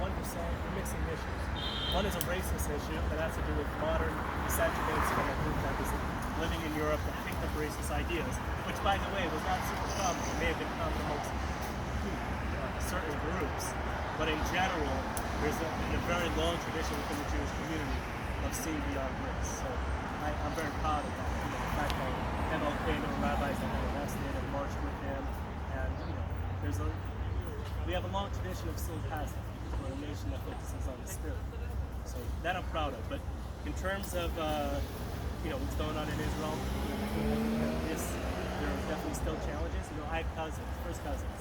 we're mixing issues. One is a racist issue that has to do with modern miscegenates from a group that was living in Europe that picked up racist ideas, which, by the way, was not super common. It may have been common amongst certain groups, but in general, there's been a very long tradition within the Jewish community of seeing beyond race. So I'm very proud of that. The fact that MLK, there were rabbis that had arrested and marched with him, and we have a long tradition of seeing past that. We're a nation that focuses on the spirit. So that I'm proud of. But in terms of what's going on in Israel, there are definitely still challenges. I have cousins, first cousins,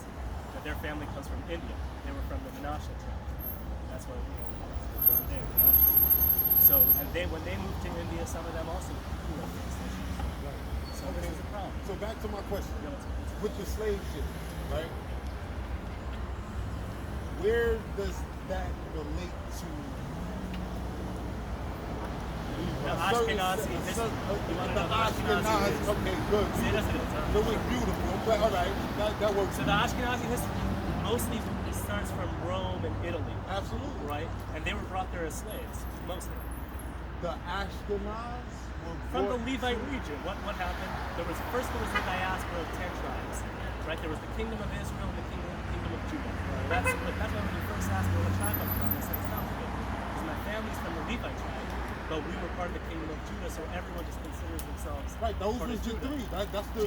that their family comes from India. They were from the Menashe tribe. That's why that's over there, Menashe. So when they moved to India, some of them also faced issues. So this is a problem. So back to my question. With the slave ship, right? Where does that relate to the Ashkenazi history? The Ashkenazi. Okay, good. See, that's it. So it's beautiful. But all right, that works. So the Ashkenazi history mostly starts from Rome and Italy. Absolutely. Right? And they were brought there as slaves, mostly. The Ashkenaz were from the Levite region. What happened? There was the diaspora of 10 tribes. Right? There was the kingdom of Israel and the kingdom of Judah. Right. That's why when you first asked me what tribe I'm from, I said it's not good. Because my family's from the Levite tribe, but we were part of the kingdom of Judah, so everyone just considers themselves right. Those were the three. That's the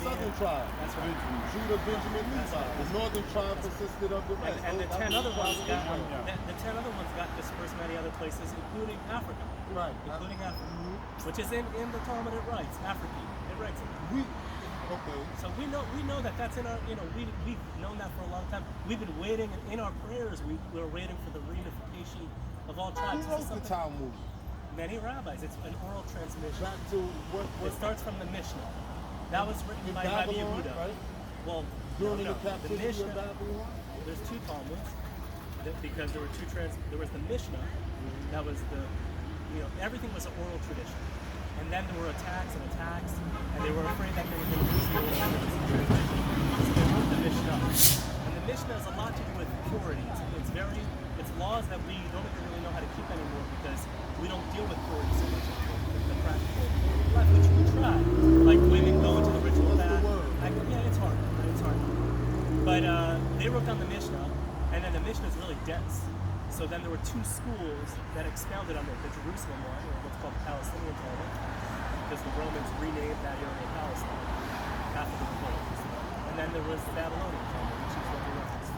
southern tribe. That's right. Judah, Benjamin, Levi. The northern tribe consisted of the rest. And the 10 other ones got dispersed many other places, including Africa. Right. Including Africa, which is in the Talmud. It writes Africa. It writes it. Okay. So we know that that's in our, we've known that for a long time. We've been waiting in our prayers. We're waiting for the reunification of all tribes. Who wrote the Talmud? Many rabbis. It's an oral transmission. Back to what? It starts from the Mishnah. That was written by Rabbi Yehuda. Right? Well, during the captivity of Babylon. There's two Talmuds because there were there was the Mishnah. That was everything was an oral tradition. And then there were attacks, and they were afraid that they were going to lose the oral tradition. So they wrote the Mishnah. And the Mishnah has a lot to do with purity. It's laws that we don't even really know how to keep anymore because we don't deal with purity so much in the practical life, which we try. Like women go into the ritual bath. It's hard. It's hard. But they wrote down the Mishnah, and then the Mishnah is really dense. So then there were two schools that expounded on it, the Jerusalem one, or what's called the Palestinian Talmud, because the Romans renamed that area Palestine after the Romans. And then there was the Babylonian Talmud, which is what we referenced.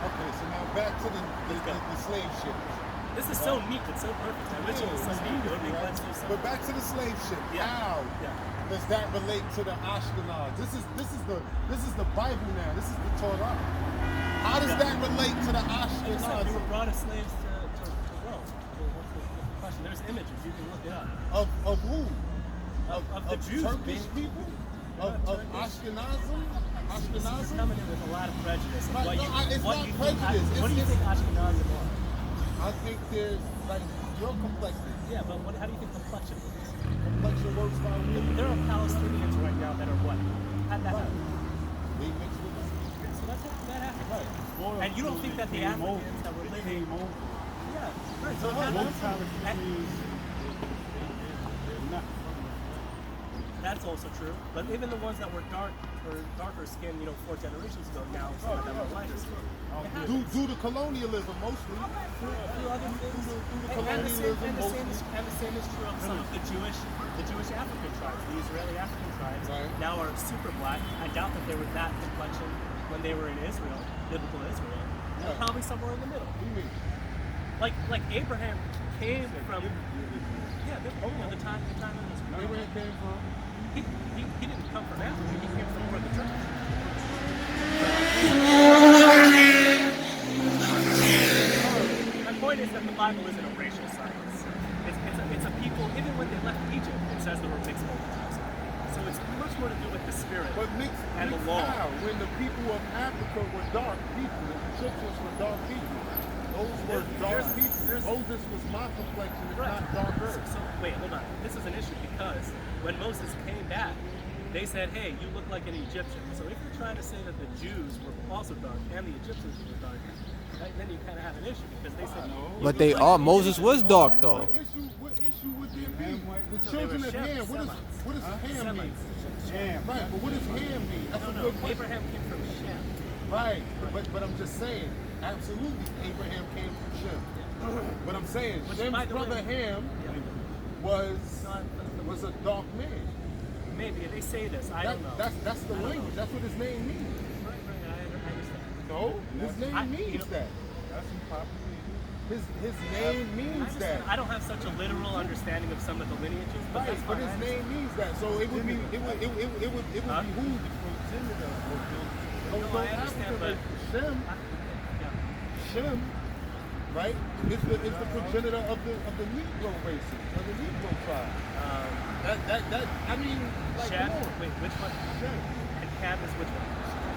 Okay, so now back to the slave ship. This is so neat, it's so perfect. I wish it was so neat. But back to the slave ship. How does that relate to the Ashkenaz? This is the Bible now. This is the Torah. How does that relate to the Ashkenaz? We were brought as slaves to Rome. What's the question? There's images. You can look it up. Of who? Of the Jews. Turkish people? Of Ashkenazim? Ashkenazim? Coming in with a lot of prejudice. It's not prejudice. What do you think Ashkenazim are? I think they're like your complexion. Yeah, but how do you think complexion works? Complexion works by women. There are Palestinians right now that are what? How'd that happen? They mix with us. So that happened. Right. And you don't think that the Africans that were living... Yeah, right. So that's also true. But even the ones that were darker skinned, 4 generations ago now, some of them are lighter skinned. Due to colonialism, mostly. Through other things. And the same is true of some of the Jewish African tribes, the Israeli African tribes, now are super black. I doubt that they were that complexion when they were in Israel, biblical Israel. They're probably somewhere in the middle. Like Abraham came from the time of Israel. Abraham came from. He didn't come from Africa. He came from where the church. My point is that the Bible isn't a racial science. It's a people. Even when they left Egypt, it says there were mixed multitudes. So it's much more to do with the spirit and the law. When the people of Africa were dark people, the Egyptians were dark people. Those were dark people. Moses was my complexion, it's not darker. So wait, hold on. This is an issue because when Moses came back, they said, hey, you look like an Egyptian. So if you're trying to say that the Jews were also dark and the Egyptians were dark, right, then you kind of have an issue because they said. But they are. Moses was dark though. What issue would there be? The children of Ham. What does Ham mean? Shem. Right, but what does Ham mean? That's a good question. Abraham came from Shem. Right, but I'm just saying, absolutely, Abraham came from Shem. But I'm saying, Shem's brother Ham was a dark man. Maybe they say this. I don't know. That's the language. That's what his name means. Right, I understand. No, his name means that. That's some popular. His name means that. I don't have such a literal understanding of some of the lineages, but Right, that's but fine. his name means that. So it would be it would behoove No, I understand, but Shem, Shem, right, is the progenitor of the Negro races, of the Negro tribe. That I mean, like, Shem, come on. wait, which one? Shem And Ham is which one?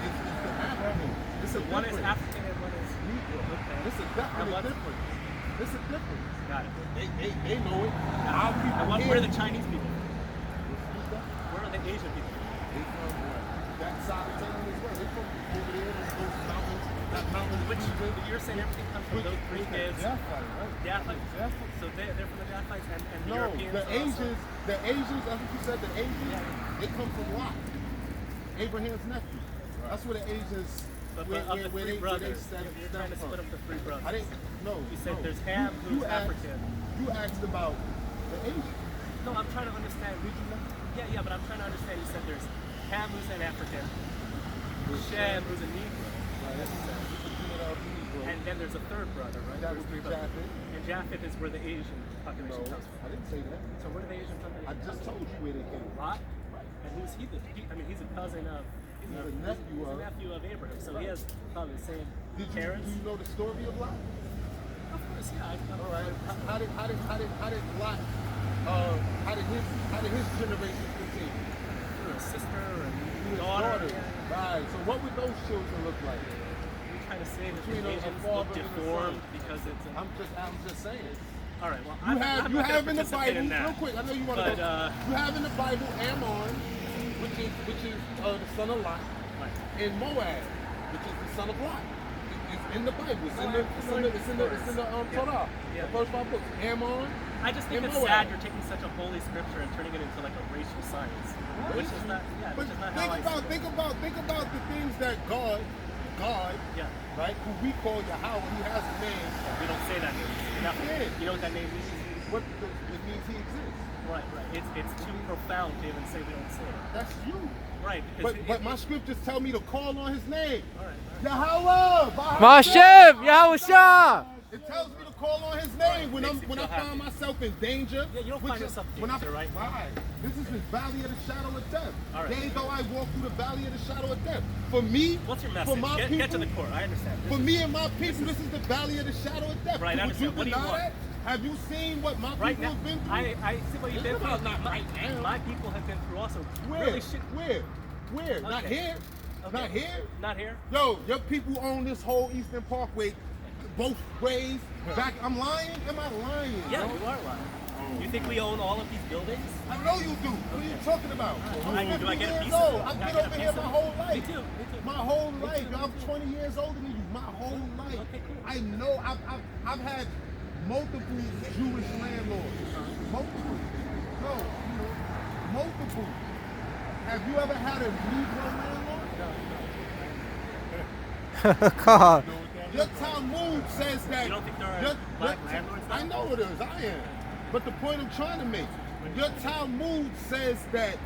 is the African. It's a One is difference. African and one is Negro. Okay. It's a And definite what's- difference. It's a difference. Got it. They know it. Our people And here. where are the Chinese people? What's that? Where are the Asian people? They from that side of town as well. They from over there, those mountains, that mountain Which region. you're saying everything comes from those three kids. Japhite, right? Japhites. Japhite. So they're from the Japhites and the No, Europeans. the are also- Asians, that's what you said, the Asians, they come from Lot, Abraham's nephew. That's where the Asians, But where of the three they brothers, stem you're trying to split from. up the three brothers. I didn't, no. You said no. there's Ham, who's African. You asked about the Asians. No, I'm trying to understand. Did you know? Yeah, but I'm trying to understand. You said there's Ham, who's an African, Shem, who's a Negro, Right, that's the progenitor of the Negro. and then there's a third brother, right? That There's would be three brothers. Japheth. And Japheth is where the Asian No, population comes from. I didn't say that. So where do the Asian population I just told you where they came from. Lot? And who's he? I mean, he's a cousin of. He's a nephew he's of- a nephew of Abraham, so he has probably the same Do parents. you know the story of Lot? Of course, yeah. All right. How did Lot? How did his generation continue? Through a sister or His daughter. daughter. Right. So what would those children look like? We trying to say that Between the a Asians father look and a deformed son. because it's. I'm just saying. All right. Well, You have in the Bible, in that. real quick. I know you want to. But, You have in the Bible Ammon, which is the son of Lot, and Moab, which is the son of Lot. It's in the Bible. It's in the Torah. Yeah. The first 5 books. Ammon. I just think and it's Moab. sad you're taking such a holy scripture and turning it into like a racial science, which is not. Yeah, But which is not think how I about see it. think about the things that God, Yeah. right, who we call Yahweh, he has a name. We don't say that name. Nothing. Yeah. You know what that name means? It means he exists. Right. It's too profound to even say we don't say it. That's you. Right. Because But my scriptures tell me to call on his name. All right. Yahweh. Mashiach, Yahushua. It tells me to call on his name when Makes you I feel find happy. myself in danger. Yeah, you don't which find is- yourself in when danger, right? Right. This is the valley of the shadow of death. All right. Yea, though I walk through the valley of the shadow of death. For me, What's your for message? my Get people, to the core. I understand. for me and my people, this is the valley of the shadow of death. Right, I Would you understand. What do you deny want? that? Have you seen what my Right people now, have been through? I see what you've been It's through. about not right now. My people have been through also Where? really shit. Where? Not Okay. here. Okay. Not here. Not here. Yo, your people own this whole Eastern Parkway, both ways. Back, I'm lying. Am I lying? Yeah, bro? you are lying. You think we own all of these buildings? I know you do. What are you talking about? Do I I'm 50 get a years piece of old. it? I've Do I been get a over piece here of my it? whole life. Me too. Me too. My whole Me life. too. I'm 20 years older than you. My whole life. Okay, cool. I know. I've had multiple Jewish landlords. Multiple. No, multiple. Have you ever had a Negro landlord? God. Your Talmud says that. You don't think there are your- black your- landlords now? I know it is. I am. But the point I'm trying to make, your Talmud says that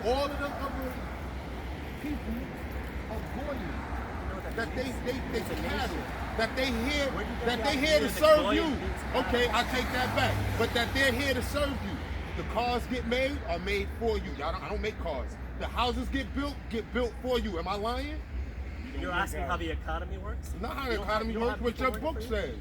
all of the other people are goyim, that they cattle, that they here to serve you. Okay, I take that back. But that they're here to serve you. The cars get made are made for you. I don't make cars. The houses get built for you. Am I lying? You're asking how the economy works? Not how You the don't economy you don't works, have what people your working book for you? says.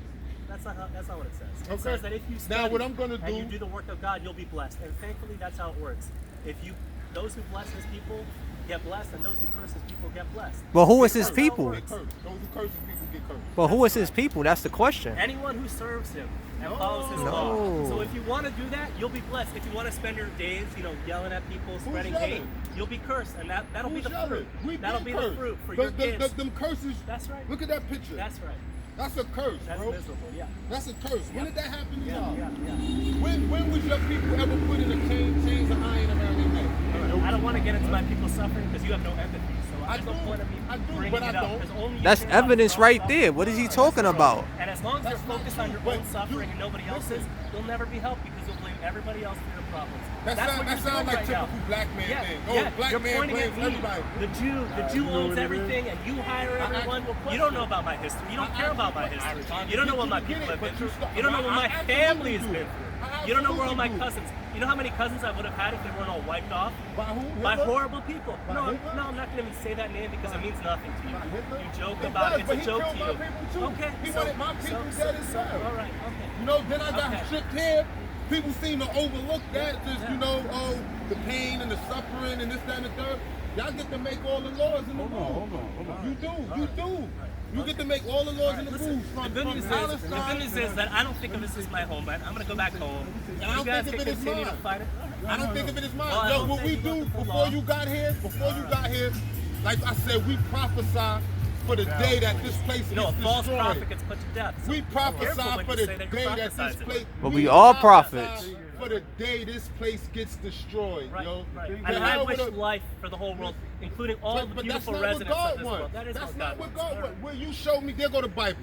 That's not what it says. It Okay. says that if you Now study what I'm gonna and do- you do the work of God, you'll be blessed. And thankfully, that's how it works. If you, those who bless His people, get blessed, and those who curse his people get blessed. But who is his That's how it people? works. Curse. Those who curse his people get cursed. But who is his people? That's the question. Anyone who serves him and follows his No. law. So if you want to do that, you'll be blessed. If you want to spend your days, yelling at people, spreading hate, yelling? you'll be cursed, and that'll be Who's the fruit. yelling? We That'll been be cursed. the fruit for your kids. Them curses. That's right. Look at that picture. That's right. That's a curse, That's bro. miserable. Yeah. That's a curse. When did that happen to Yeah. y'all? Yeah. When was your people ever put in a chains of iron around their neck? I don't want to get into my people's suffering because you have no empathy. So I there's no do. point of me I do, bringing but it I up. don't. 'Cause only you That's care about evidence your own right suffering. there. What is he talking about? And as long as you're That's not focused true. on your But own suffering and nobody else's, you'll never be helped because you'll blame everybody else for your problems. That That's what sounds you're doing like right typical now. black man Yeah, thing. yeah, Black you're man pointing at blames me. everybody. The Jew owns everything, and you hire everyone. You don't know about my history. You don't care about my history. You don't know what my people have been through. You don't know what my family has been through. You don't know where all my cousins. You know how many cousins I would have had if they weren't all wiped off? By who? By Hitler? horrible people. By No, Hitler? I'm not going to even say that name because it means nothing to you. By Hitler? You joke It about does, it. but It's he a joke killed to my you. people too. Okay. He wanted my people dead as well. All right. Okay. Then I got Okay. stripped here. People seem to overlook that. Just, oh, the pain and the suffering and this, that, and the third. Y'all get to make all the laws in the rules. Hold on. You do. You get to make all the laws in the Listen, rules. the From good news Palestine. is that I don't think of this as my homeland. I'm going to go back home. I don't You guys think of can it as continue to mine. fight it. I don't think of it as mine. Well, I Yo, don't what think we you do got the full before law. you got here, like I said, we prophesy for the day that this place You know, a gets false destroyed. prophet gets put to death. So We be careful prophesy when for you the say that day you're that this prophesizing. place. But we all prophesy prophets. For the day this place gets destroyed, Right, yo. right. The And I hell wish with a- life for the whole world, including all the But that's beautiful not what residents of God this world. wants. That is That's what not God what wants. God All wants. right. Where you show me, there go the Bible.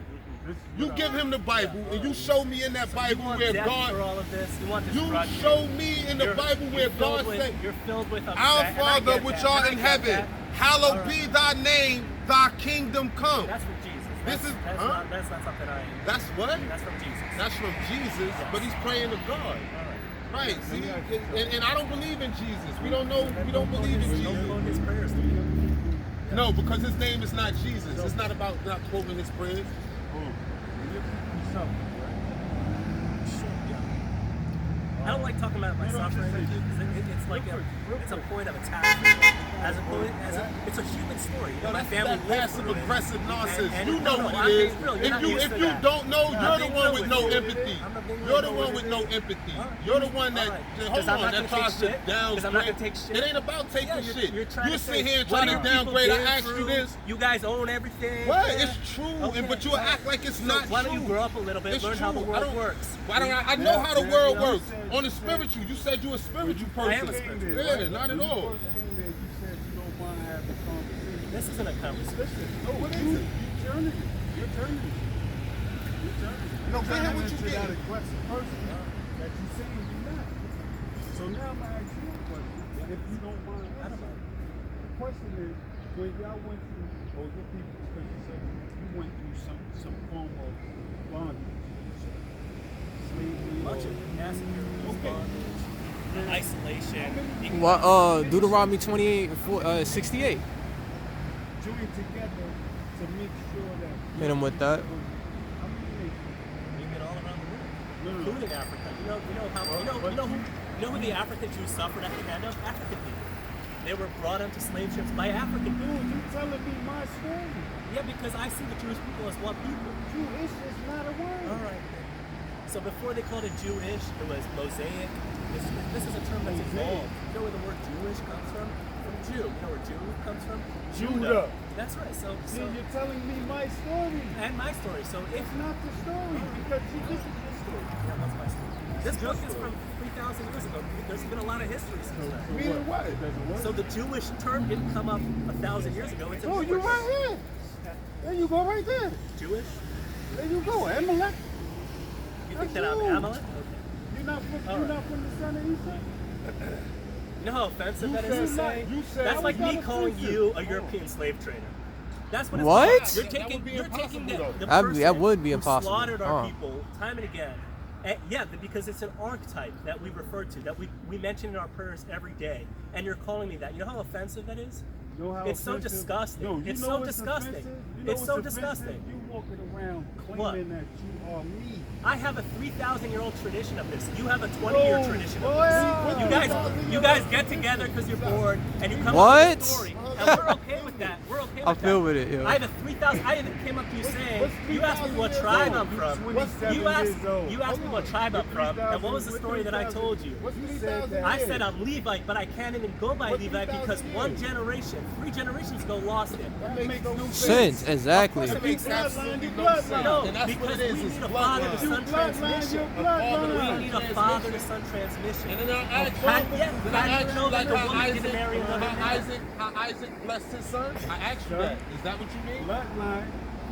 You give him the Bible, and you show me in that You Bible want where death God. for all of this. You want You destruction. show me in the You're- Bible where you're filled God with- said, You're filled with upset, Our and I Father get which that, art and in I get heaven, that. hallowed All right. be thy name, thy kingdom come. That's from Jesus. This is- that's huh? not something I. That's what? That's from Jesus. That's from Jesus, but he's praying to God. All right. Right, see? And I don't believe in Jesus. We don't believe in Don't Jesus. quote his prayers to me. No, because his name is not Jesus. It's not about not quoting his prayers. I don't like talking about my suffering because it's like it's a point of attack. It's a human story. You know, my That's family that lived passive through it. aggressive nonsense. And You know no, what I'm it is. being real. You're not used If to you that. don't know, I'm you're the being one real with with no you. empathy. I'm not being You're real the one with with you. no empathy. All right. You're the one that All right. hold 'Cause I'm on, not that gonna tries take to shit. 'Cause I'm not downgrade. gonna take shit. It ain't about taking Yeah, shit. You're trying You to sit say, here and what try do to your people downgrade. I been asked you through? this. You guys own everything. What? Yeah. It's true, Okay. but you act like it's not Why don't you true. grow up a little bit, It's learn how the true. world works? Why don't I know how the world you know, works. On the spiritual, you said you're a spiritual person. I am a spiritual. Yeah, not at all. First came there, you said you don't want to have the conversation. This isn't a conversation. Oh, what is it? You're turning it. You're turning it. You're turning it. No, You're go ahead, turning what you into that getting? aggressive person that you saying you're not. So now I'm gonna ask you a question. If you don't mind answering. The question is, when y'all went through, or your people, because you said you went through some form of bondage, slavery, Much of it, massacre, bondage, isolation. What? Deuteronomy 28, 68. joined together to make sure that Hit him with that. how many nations? You get all around the world, No. including Africa. You know who the African Jews suffered at the hand of? African people. They were brought onto slave ships by African people. Dude, you telling me my story. Yeah, because I see the Jewish people as one people. Jewish is not a word. All right. So before they called it Jewish, it was Mosaic. This is a term that's evolved. You know where the word Jewish comes from? From Jew. You know where Jew comes from? Judah. That's right. So See, you're telling me my story. and my story. So if It's not the story because this is your story. yeah, that's my story. This book is from 3,000 years ago. There's been a lot of history since then. Meaning what? It doesn't work. So the Jewish term didn't come up 1,000 years ago. It's a Oh, you're newer right term. here. There you go, right there. Jewish? There you go, Amalek. You think that That's I'm you. Amalek? Okay. You're not from, All you're right. not from the son of Esau. You know how offensive You that is to said not- say? you said- That's How like is that me calling offensive? you a European slave trader. That's what it's What? like. That You're would taking, be you're taking impossible, though. the That person would be who impossible. slaughtered our Huh. people time and again. And yeah, because it's an archetype that we refer to, that we mention in our prayers every day. And you're calling me that. You know how offensive that is? know how It's so offensive- disgusting. No, you It's know so what's disgusting. offensive? You know It's what's so offensive? disgusting. You walking around claiming What? that you are me. I have a 3,000-year-old tradition of this. You have a 20-year No. tradition of Oh, this. yeah. You guys get together because you're bored and you come What? up with a story, and we're okay with that. We're okay with I that. feel with it, yo. I have a 3,000. I even came up to you saying, what's you asked me what 3,000 tribe years I'm old? from. What's 27 years old. You asked me what tribe I'm from, and what was the story that I told you? What's You 3,000 said that. I years? said I'm Levite, but I can't even go by What, Levite because 3,000 one years? generation, 3 generations go lost it. That makes no Sense, sense. exactly. That makes You bloodline, absolutely you no bloodline. sense. No, And that's because what it is. we It's need a father-to-son bloodline. transmission. You bloodline. We need a father-to-son transmission. And then I asked How- you, yeah, did how I do you ask know you that like the how woman Isaac, didn't marry another man? how Isaac blessed his son? I asked you Sure. that. Is that what you mean? Bloodline,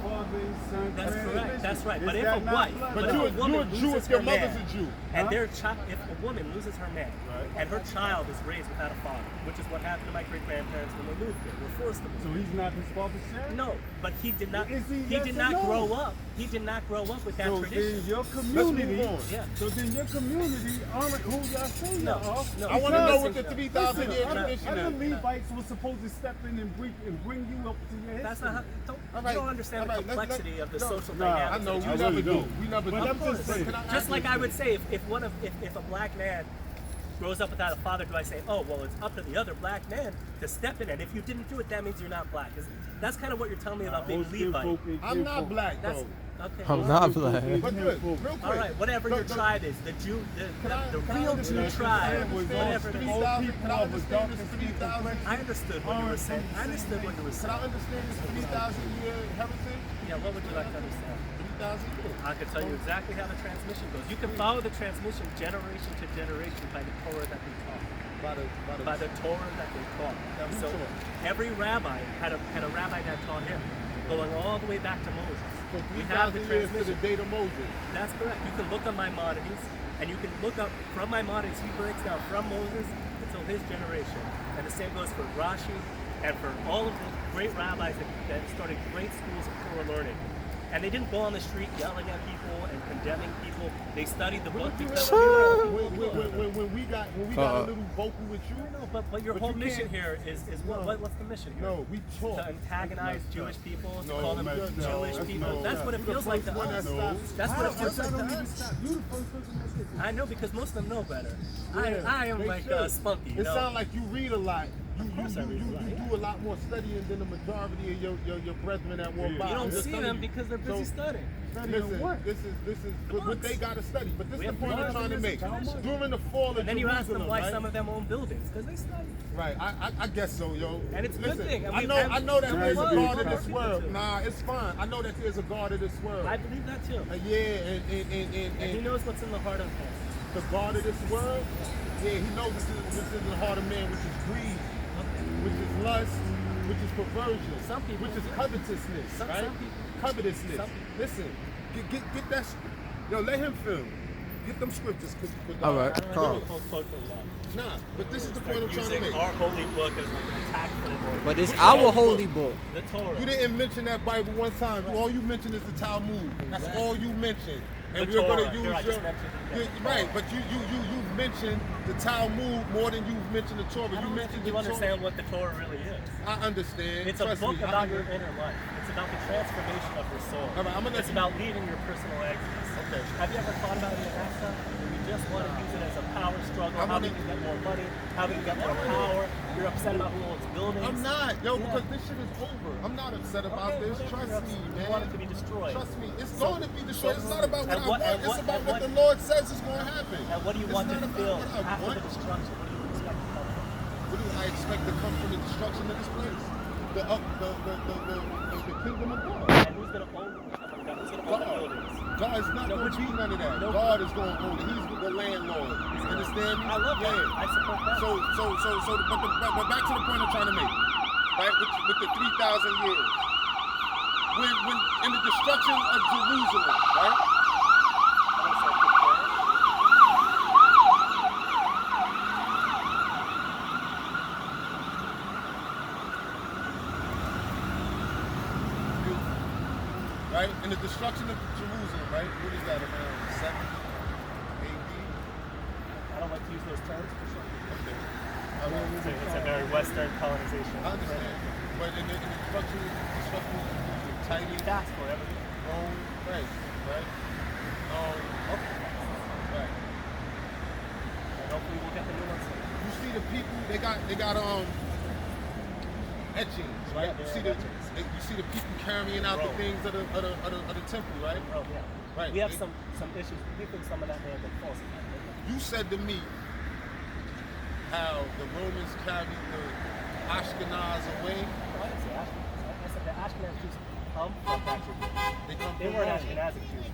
father and son. That's correct. transmission. That's right. Is But if that a not wife, bloodline? But if you're a woman a Jew loses if your her mother's man, a Jew. and Huh? their child, if a woman loses her man, and her child is raised without a father, which is what happened to my great grandparents when they moved here, were forced to So move. he's not his father's son? No, but he did not. Is he He yes did or not no? grow up. He did not grow up with that So tradition. then your community, on. Yeah. so then your community honor who y'all say No, y'all are. no. I want to know Because- what the 3,000 year Listen, tradition other is. Levites were supposed to step in and bring you up to your history. That's not how. All You right, don't understand all the right, let's- complexity of the no, social nah, dynamics. I know, of the we I never really do. don't. We never But do. I'm just saying. Can I Just ask like you- I would say, if a black man grows up without a father, do I say, oh, well, it's up to the other black man to step in, and if you didn't do it, that means you're not black. That's kind of what you're telling me about being Most kinfolk Levite. and I'm not kinfolk. black That's though. okay. I'm not black. But look, real quick. All right, whatever your tribe is, the Jew, the real Jew tribe, whatever it is. All people Can I of a dark understand this and 3,000? I understood what you were saying. I understood what you were Can I saying. understand this 3,000 year heritage? Yeah, what would you like to understand? 3,000 years. I can tell you exactly how the transmission goes. You can follow the transmission generation to generation by the Torah that they taught. By the Torah that they taught. who So taught? every rabbi had a rabbi that taught him, going all the way back to Moses. So We have the 3,000 years to the transmission. date of Moses. That's correct. You can look on Maimonides, and you can look up from Maimonides. He breaks down from Moses until his generation, and the same goes for Rashi and for all of the great rabbis that started great schools of Torah learning. And they didn't go on the street yelling at people and condemning people. They studied the book because When we got a little vocal with you, No, but your But whole you mission can't- here is what's the mission here? no, we talk. To antagonize Jewish people, to No, call them no, Jewish that's people. no. That's what it You're the feels like to first one us. that stopped. That's what it feels like to You us. the first person that did this. I know because most of them know better. Yeah, I am they like should. spunky. You It know? sounds like you read a lot. course I read a lot, You yeah. do a lot more studying than the majority of your brethren that walk Yeah. by. You I'm don't just see telling them you. because they're busy So, studying. Listen, what? this is what books. they gotta study. But this We is the have point I'm books. trying to make. How much? During the fall of And then you ask them Jerusalem, why right? some of them own buildings because they study. Right, I guess so, yo. And it's a good Listen, thing. And I we- know that and there's a we God love in this people world. too. Nah, it's fine. I know that there's a God in this world. I believe that too. Yeah, And he and knows what's in the heart of man. the God of this world, yeah, he knows this is in the heart of man, which is greed, which is lust, which is perversion, Some people- which is covetousness, Some right? people- Covetousness. some people- Listen, get that. Yo, let him film. Get them scriptures. All right. I don't Calm. know quote for a lot. Nah, but this is the point I'm trying to Using make. our holy book as an attack for the Lord. But it's our holy book. The Torah. You didn't mention that Bible one time. All you mentioned is the Talmud. That's all you mentioned. And The we're Torah. going to use Here, I your. just mentioned it. Yeah, right, but you mentioned the Talmud more than you've mentioned the Torah. I don't mentioned think you the understand what the Torah really is. Torah. I understand. It's a Trust book me, I about your understand. inner life. It's about the transformation of your soul. All right, I'm gonna let it's you- about leading your personal exodus. Okay. Have you ever thought about any of that stuff? You just want to use it as a power struggle, I'm how gonna- we can get more money, how we can get more power. You're upset about who owns buildings. I'm not, yo, Yeah. because this shit is over. I'm not upset about Okay, this. whatever, Trust you're me, upset. man. You want it to be destroyed. Trust me, it's So- going to be destroyed. It's not about what and I what- want. and It's what- about and what the what- Lord says is going to happen. And what do you It's want to not about feel what I after want. the destruction? What do you expect to come? What do I expect to come from the destruction of this place? The kingdom of God. And who's going to own it? Who's going to own the buildings? God is not No, going but to be you- none of that. no, God is going to own it. He's the landlord. You understand me? I love that. Yeah. I support that. But back to the point I'm trying to make, right? With the 3,000 years, when in the destruction of Jerusalem, right? I'm gonna say a quick prayer. Right? In the destruction of Jerusalem, right? What is that, around 70 AD? I don't like to use those terms for sure. Okay. It's a very Western colonization. I understand. But in the structural tiny That's for everything. Rome, right. Right. And hopefully we'll get the new ones. You see the people, they got etchings, right? Yeah, you see etchings. you see the people carrying out the things of the temple, right? Oh, yeah. Right. We have some issues. We think some of that may have been falsified. You said to me how the Romans carried the Ashkenaz away. No, I didn't say Ashkenaz. I said the Ashkenaz Jews come from that Jew. They weren't Ashkenazic Jews.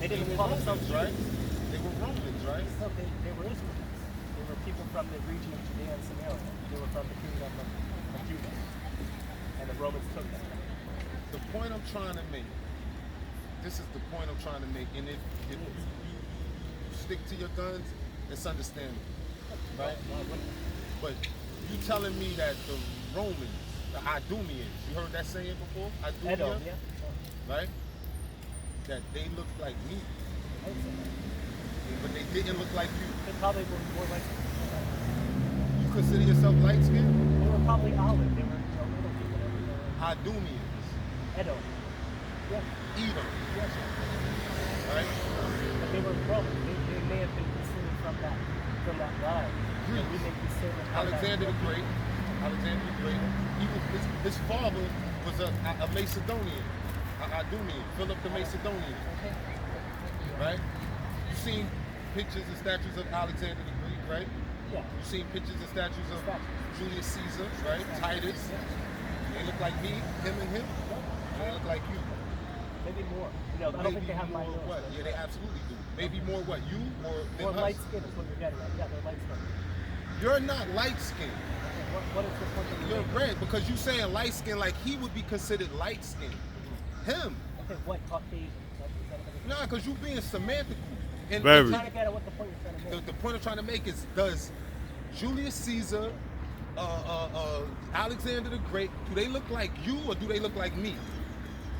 They didn't were call themselves Romans, right? Jews. They were Romans, right? No, they were Israelites. They were people from the region of Judea and Samaria. They were from the kingdom of Judah. And the Romans took them. The point I'm trying to make, this is the point I'm trying to make, and if you stick to your guns, it's understandable, right? But you telling me that the Romans, the Idumeans, you heard that saying before? Edom, yeah. Right? That they looked like me, but they didn't look like you. They probably were more like You consider yourself light-skinned? they were probably olive. They were little people. Idumeans, Edom. Yeah. Edom, Yes. right? But they were Roman. They may have been considered from that line. Greece. We may consider them from Alexander the that Great. Alexander the Great. He was, his father was a Macedonian, a Idumean, Philip the Macedonian, right? You seen pictures and statues of Alexander the Great, right? Yeah. You seen pictures and statues of Julius Caesar, right? Titus. They look like me, him and him. They look like you. Maybe more. I don't think they have more light nose. what? Yeah, they absolutely do. Maybe more what? You or than More us? light skin is what you're getting at. Yeah, they're light skin. You're not light-skinned. What is the point of You're red because you saying light skin like he would be considered light skinned. Him. Okay, what Caucasian? Is that what Nah, because you being semantical. And Very. I'm trying to get at what the point you're trying to make. the point I'm trying to make is, does Julius Caesar, Alexander the Great, do they look like you or do they look like me?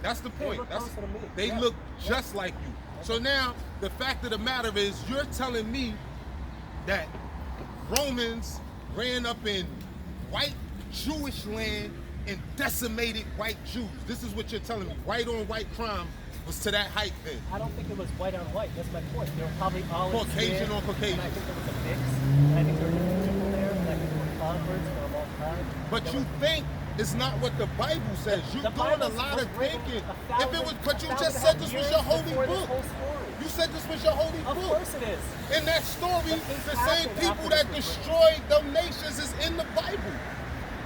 That's the point. look That's, closer to me. they Yeah. look just like you. So now the fact of the matter is, you're telling me that Romans ran up in white Jewish land and decimated white Jews. This is what you're telling me. White on white crime was to that height then. I don't think it was white on white. That's my point. They were probably olive Caucasian skin, on Caucasian. And I think there was a mix. And I think there were different people there. And I think there were converts from all kinds. But you think it's not what the Bible says. You're The doing a Bible lot was of written thinking. 1,000 If it was, but you just 1,000 said this was your holy before this book. whole story. You said this was your holy Of book. course it is. In that story, things the same happened people after that this was destroyed them nations is in the Bible.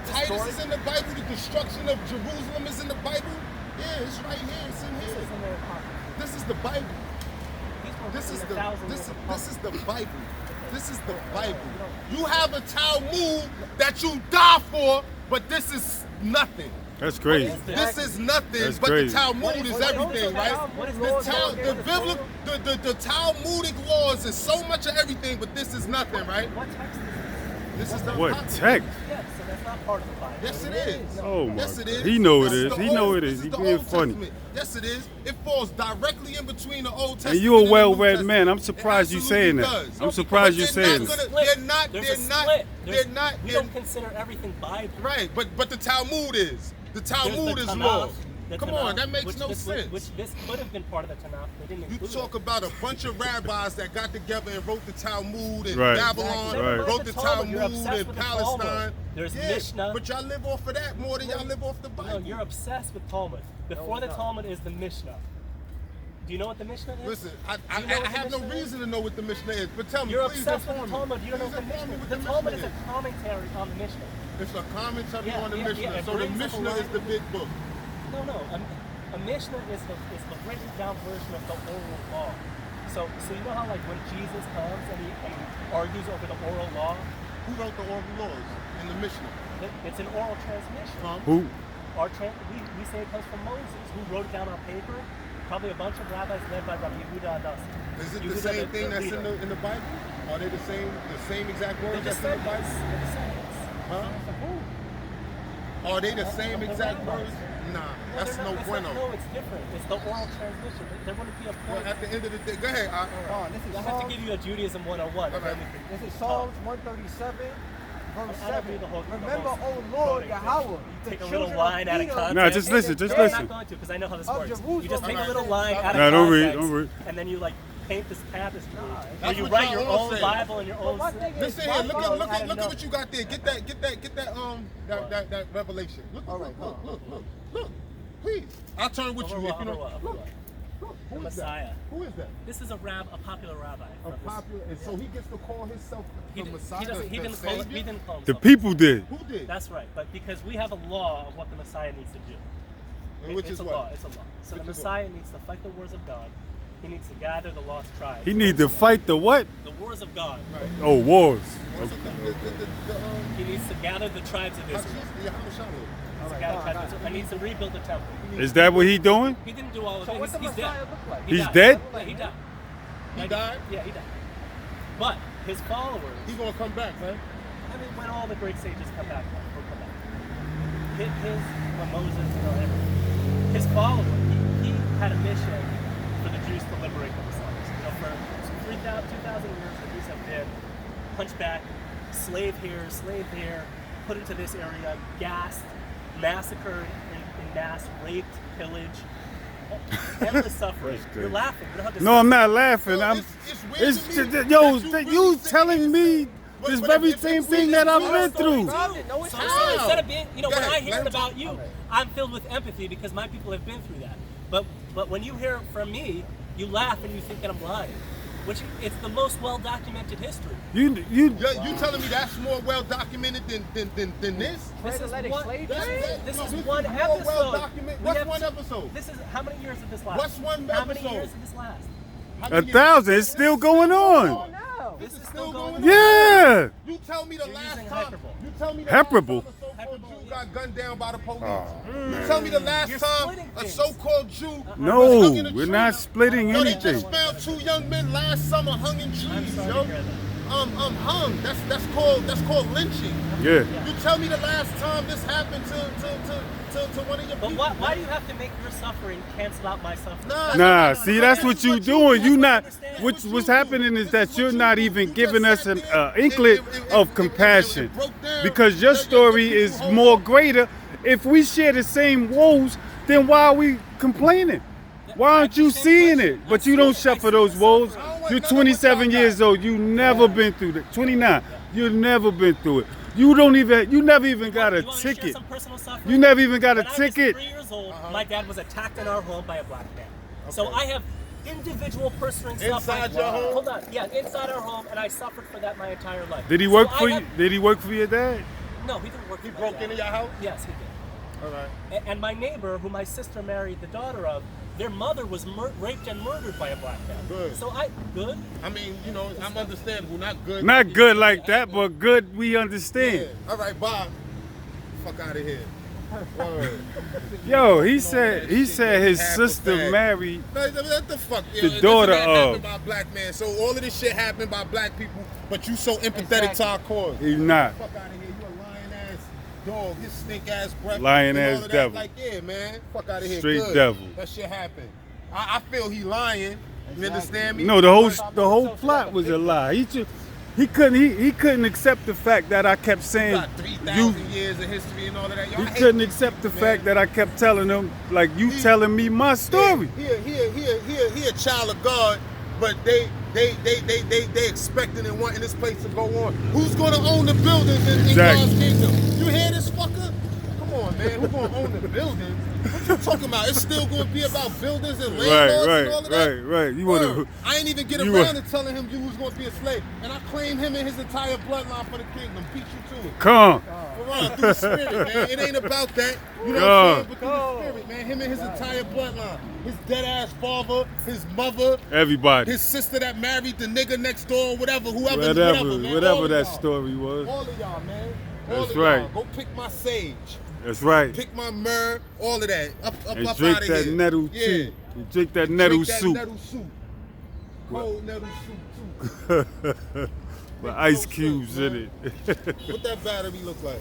Titus story? is in the Bible. The destruction of Jerusalem is in the Bible. Yeah, it's right here. It's in This here. is in their apocrypha. This is the Bible. These were This written is in the 1,000 this years of this is the Bible. This is the No, Bible. you You have a Talmud that you die for, but this is nothing. That's crazy. What is This is nothing, That's but crazy. the Talmud What is is everything, the right? Talmud? What is The laws? the Talmudic laws is so much of everything, but this is nothing, right? What text is this? This is the What Apocrypha. text? Yes, so that's not part of the Bible. Yes, it is. Oh my Yes, it is. God. He know it This is. the He know Old- it this is. He the being Old funny. Testament. Yes, it is. It falls directly in between the Old Testament. And you a the well-read New man. I'm Testament. surprised you It saying that. absolutely does. I'm surprised you But saying not that. gonna- They're not. There's They're a not. split. They're not. We they're- don't consider everything Bible. Right, but the Talmud is. The Talmud is Tanakh, law. the Come Tanakh, on, that makes which no this sense. Which this could have been part of the Tanakh. They didn't You include talk it. about a bunch of rabbis that got together and wrote the Talmud in Right. Babylon, Exactly. Right. wrote the Never read the Talmud. You're Talmud obsessed in with the Palestine. Talmud. There's yeah, Mishnah. but y'all live off of that more than y'all live off the No, Bible. you're obsessed with Talmud. Before the Talmud is the Mishnah. Do you know what the Mishnah is? Listen, I Do you know what the have no Mishnah is? reason to know what the Mishnah is, but tell me, You're please obsessed with inform the Talmud. me. You don't know Please what the inform me Mishnah what is. the The Talmud is Mishnah a commentary on the Mishnah. It's a commentary Yeah, on the yeah, Mishnah. yeah, it So the brings up a Mishnah lot is the big book. No, no. A Mishnah is the written down version of the oral law. So you know how like when Jesus comes and he argues over the oral law, Who wrote the oral laws in the Mishnah? it's an oral transmission. Who? We say it comes from Moses, who wrote it down on paper. Probably a bunch of rabbis led by Rabbi Yehuda Adasi. Is it the same thing that's in the Bible? Are they the same exact words that's in the Bible? They're descendants. Huh? Who? Are they the same The exact rabbis. words? Nah, No, that's they're no not- bueno. No, it's different. It's the oral transmission. There wouldn't be a Well, point. at the end of the day, go ahead. This is I have to Psalms, give you a Judaism 101. Okay. Then we can this is Psalms 137, verse I don't read 7. the whole. Remember, O Lord, Yahweh, the Take a little children line of out of Edom, context. No, just listen, just I'm listen. not going to because I know how this Of works. Jerusalem. You just take a Alright. little line out of No, don't read, context, don't read. and then you like paint this tapestry, or That's you what write y'all your all own say. Bible and your own. my thing is, Listen here, my look father at had look at enough. what you got there. Get that revelation. Look, All right, look. Please. I'll turn with you. Over If what, you over know. what, Look. The Who is Messiah. that? Who is that? This is a popular rabbi. A from this- popular, and so he gets to call himself He, the did- Messiah. he doesn't. He the didn't call. He Savior? didn't call The himself. people did. Who did? That's right, but because we have a law of what the Messiah needs to do. And which it's is a what? law. It's a law. So Which the is what? Messiah needs to fight the wars of God. He needs to gather the lost tribes. He need to fight the what? the wars of God. Right. Oh, wars. So He needs to gather the tribes of Israel. He needs to rebuild the temple. Is that what he doing? He didn't do all of So it. what's the He's Messiah dead. look like? He He's died. dead? Yeah, he died. He died? Yeah, he died. But his followers, He gonna come back, man. I mean, when all the great sages come back, will come back. When Moses, everything. His followers, he had a mission for the Jews to liberate themselves. For 2,000 years, the Jews have been punched back, slave here, slave there, put into this area, gassed, massacred in mass, raped, pillaged, endless suffering. You're laughing. You don't have to No, I'm not laughing. Well, I'm. it's weird It's to me yo, that you you really telling me But- this but very if same we thing just that I've do been our story, through. No, it's So not. instead of being, Go when ahead, I hear let it him about talk. you, I'm filled with empathy because my people have been through that. But when you hear it from me, you laugh and you think that I'm lying, which it's the most well-documented history. You You telling me that's more well documented than this? This is Transatlantic one. slave That's- trade? that- This no, is this one is more episode. well documented. We What's have one to- episode? This is how many years did this last? What's one How many episode? years did this last? How a many years? 1,000. It's still going on. Oh, no. This is still still going going on? on. Yeah. You tell me the You're last using time. hyperbole. You tell me the Hyperbole. last time a so-called Hyperbole, Jew yeah. got gunned down by the police. Oh, You tell me the last You're time splitting a things. so-called Jew No, was hung in a we're tree. not splitting Yo, they anything. just found 2 young men last summer hung in I'm trees, sorry yo. to hear that. Hung. That's called lynching. Yeah. You tell me the last time this happened to one of your But people. why do you have to make your suffering cancel out my suffering? Nah, see, that's what you doing. You not. understand. What's happening is that you're not even giving us an inkling of compassion, because your story is more greater. If we share the same woes, then why are we complaining? Why aren't you seeing it? But you don't suffer those woes. You're 27 years old. You never been through that. 29. You've never been through it. You never even got a You want me to share ticket. some personal suffering? You never even got a When ticket. I was 3 years old, my dad was attacked in our home by a black man. So I have individual personal suffering. Inside your home? Hold on. Yeah, inside our home, and I suffered for that my entire life. Did he work So for I you? have- Did he work for your dad? No, he didn't work for He my broke dad. into your house? Yes, he did. All right. And my neighbor, who my sister married the daughter of, their mother was raped and murdered by a black man. Good. So good? I mean, I'm understandable. Not good. Not good like that, but good we Yeah. understand. All right, Bob. Fuck out of here. Word. Yo, he said his Half a sister bag. married. What the fuck? The daughter this of. happened by black man. So all of this shit happened by black people, but you so empathetic to our cause. He not. Fuck out of here. You a lying ass dog. His stink ass breath. Lying and all ass of that. devil. Like, yeah, man. Fuck out of here. Straight Good. devil. That shit happened. I feel he lying. You understand me? No, the whole plot was a lie. He couldn't accept the fact that I kept You saying got 3,000 years of history and all of that. Yo, he I hate couldn't this accept the shit, fact man. that I kept telling him like you telling me my story. He a child of God, but they expecting and wanting this place to go on. Who's gonna own the buildings in Exactly. God's kingdom? You hear this fucker? Come on, man. Who's gonna own the buildings? What you talking about? It's still gonna be about buildings and landlords and all of that? Right. You Word. wanna I ain't even get you around wa- to telling him you was gonna be a slave, and I claim him and his entire bloodline for the kingdom. Beat you to it. come. Around through the spirit, man. It ain't about that. You know what I'm saying? But through the spirit, man. Him and his entire bloodline. His dead ass father, his mother, Everybody. his sister that married the nigga next door, whatever, whoever, Whatever man. All that of y'all. story was. All of y'all, man. All That's of y'all. right. Go pick my sage. That's right. Pick my myrrh. All of that. Up And out drink of that here. nettle Yeah. tea. And drink that nettle Drink that soup. nettle soup. Cold nettle soup, too. With ice no cubes sense, in it. What that battery look like?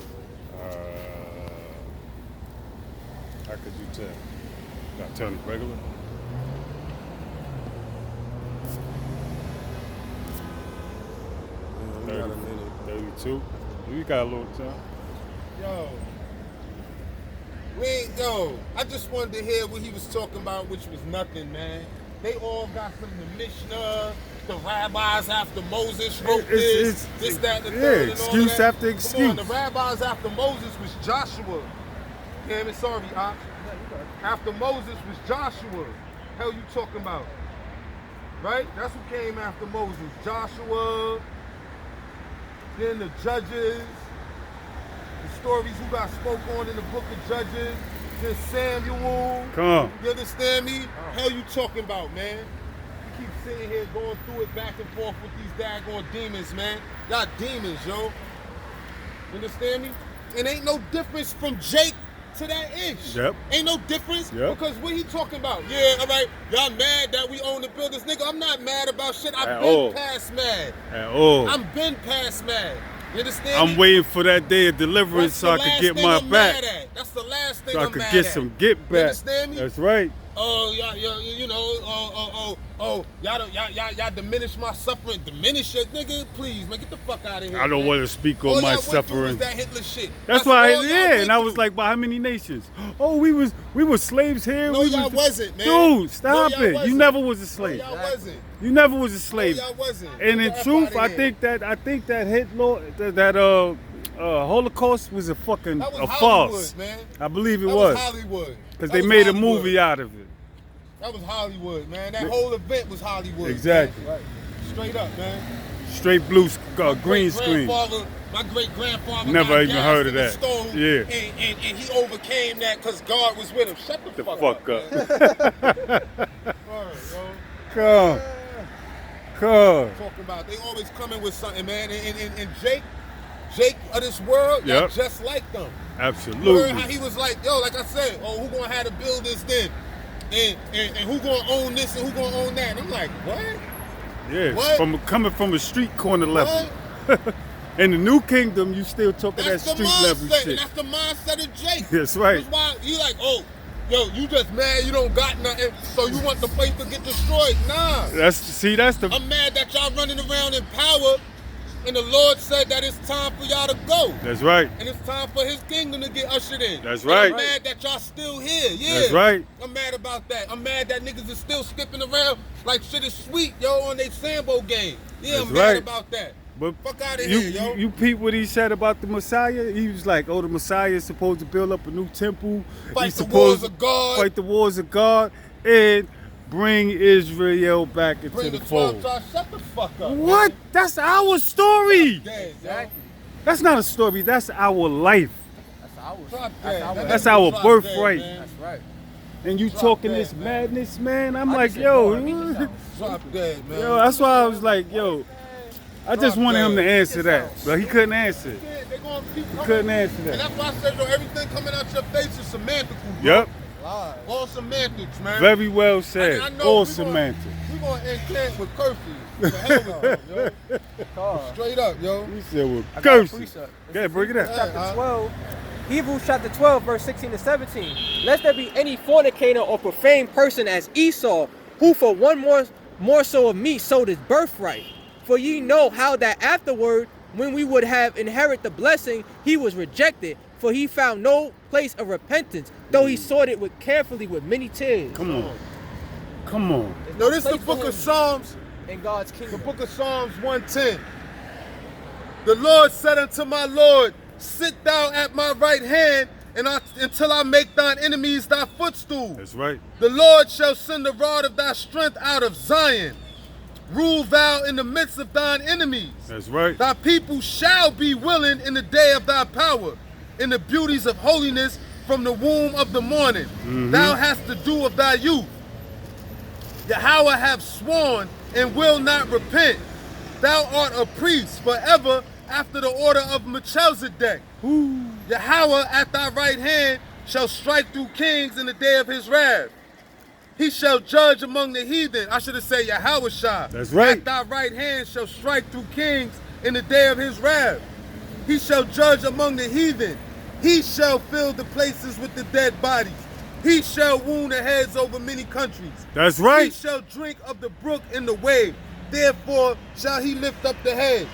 How could you tell? Got turn it regular? We got a minute. 32. We got a little time. Yo, I just wanted to hear what he was talking about, which was nothing, man. They all got from the Mishnah, the rabbis after Moses wrote this, that, and the third, and all excuse that. after excuse. Come on, the rabbis after Moses was Joshua. Damn it, sorry, Ox. After Moses was Joshua. Hell you talking about? Right? That's who came after Moses. Joshua, then the judges, the stories who got spoke on in the book of Judges, then Samuel. Come on. You understand me? Hell you talking about, man? You keep sitting here going through it back and forth with these daggone demons, man. Y'all demons, yo. You understand me? And ain't no difference from Jake to that Ish. Yep. Ain't no difference. Yep. Because what he talking about? Yeah, all right. Y'all mad that we own the buildings. Nigga, I'm not mad about shit. I've been past mad. At all. I'm been past mad. You understand I'm me? waiting for that day of deliverance That's so I the can last get thing my I'm back. mad at. That's the last thing So I I'm could mad get at. some get You back. understand me? That's right. Oh, you know, y'all diminish my suffering. Diminish it, nigga. Please, man, get the fuck out of here. I don't man. want to speak All on my y'all went through was suffering. that Hitler shit. That's why, all y'all yeah. went And I was through. like, by how many nations? Oh, we were slaves here. No, we y'all wasn't, man. Dude, stop No, y'all it. wasn't. You never was a No, slave. y'all wasn't. You never was a slave. No, y'all wasn't. And in Get the truth, F I outta here. think that Hitler, that Holocaust was a fucking That was a Hollywood, farce. man. I believe it That was Hollywood. because That they was made a Hollywood. movie out of it. That was Hollywood, man. That whole event was Hollywood. Exactly. Man. Straight up, man. Straight blue green screen. My great grandfather Never got even gassed heard in of the that. stove, Yeah. and he overcame that because God was with him. Shut the fuck Fuck man. up. Word, yo. Come. Talking about they always coming with something, man. And Jake of this world, y'all Yep. just like them. You heard Absolutely. how he was like, yo, like I said, oh, who gonna have to build this then? And who gonna own this and who gonna own that? And I'm like, what? Yeah. What? Coming from a street corner level. What? In the new kingdom, you still talking That's that the street level mindset, shit. and that's the mindset of Jake. That's right. That's why you like, oh, yo, you just mad you don't got nothing, so you want the place to get destroyed. Nah. That's the I'm mad that y'all running around in power, and the Lord said that it's time for y'all to go. That's right. And it's time for his kingdom to get ushered in. That's And right. I'm mad that y'all still here. Yeah. That's right. I'm mad about that. I'm mad that niggas is still skipping around like shit is sweet, yo, on they Sambo game. Yeah, That's I'm mad right. about that. But Fuck out of you, here, yo. you peep what he said about the Messiah? He was like, oh, the Messiah is supposed to build up a new temple. Fight He's the supposed wars of God. Fight the wars of God and bring Israel back into Bring the the 12 fold. tribes. Shut the fuck up. What? Man. That's our story. Dead, Exactly. That's not a story. That's our life. That's ours. Drop That's dead. our That That's nigga our drop birthright. dead, man. That's right. And you Drop talking dead, this man. madness, man. I'm I like, just yo, ignore it. Drop dead, man. yo. That's why I was like, yo. I just Drop wanted him to dead. answer that, but he couldn't answer it. They gonna keep coming. Couldn't answer And that. that's why I said, yo, everything coming out your face is semantical, bro. Yep. Lies. All semantics, man. Very well said. I know All we semantics. We're going to encamp with curfew. The hell with them, yo. Car. Straight up, yo. We said we're I got a cursing. precept. Yeah, bring it up. Chapter 12. Hebrews chapter 12, verse 16 to 17. Lest there be any fornicator or profane person as Esau, who for one more so of meat sold his birthright. For ye know how that afterward, when we would have inherit the blessing, he was rejected, for he found no place of repentance, though he sought it carefully with many tears. Come on. Come on. There's No, this is the place for book him of Psalms. in God's The kingdom. book of Psalms 110. The Lord said unto my Lord, sit thou at my right hand until I make thine enemies thy footstool. That's right. The Lord shall send the rod of thy strength out of Zion. Rule thou in the midst of thine enemies. That's right. Thy people shall be willing in the day of thy power, in the beauties of holiness from the womb of the morning. Thou hast the dew of thy youth. Yahweh hath sworn and will not repent. Thou art a priest forever after the order of Melchizedek. Yahweh at thy right hand shall strike through kings in the day of his wrath. He shall judge among the heathen. I should have said Yahweh Shah. That's right. At thy right hand shall strike through kings in the day of his wrath. He shall judge among the heathen. He shall fill the places with the dead bodies. He shall wound the heads over many countries. That's He right. shall drink of the brook in the wave. Therefore shall he lift up the head.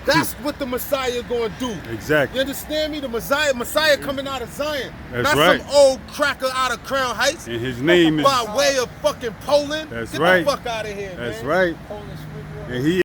That's what the Messiah gonna do. Exactly. You understand me? The Messiah coming out of Zion. That's not right. some old cracker out of Crown Heights. And his name is. By way of fucking Poland. That's Get right. the fuck out of here, That's man. right. Polish Squidward. And he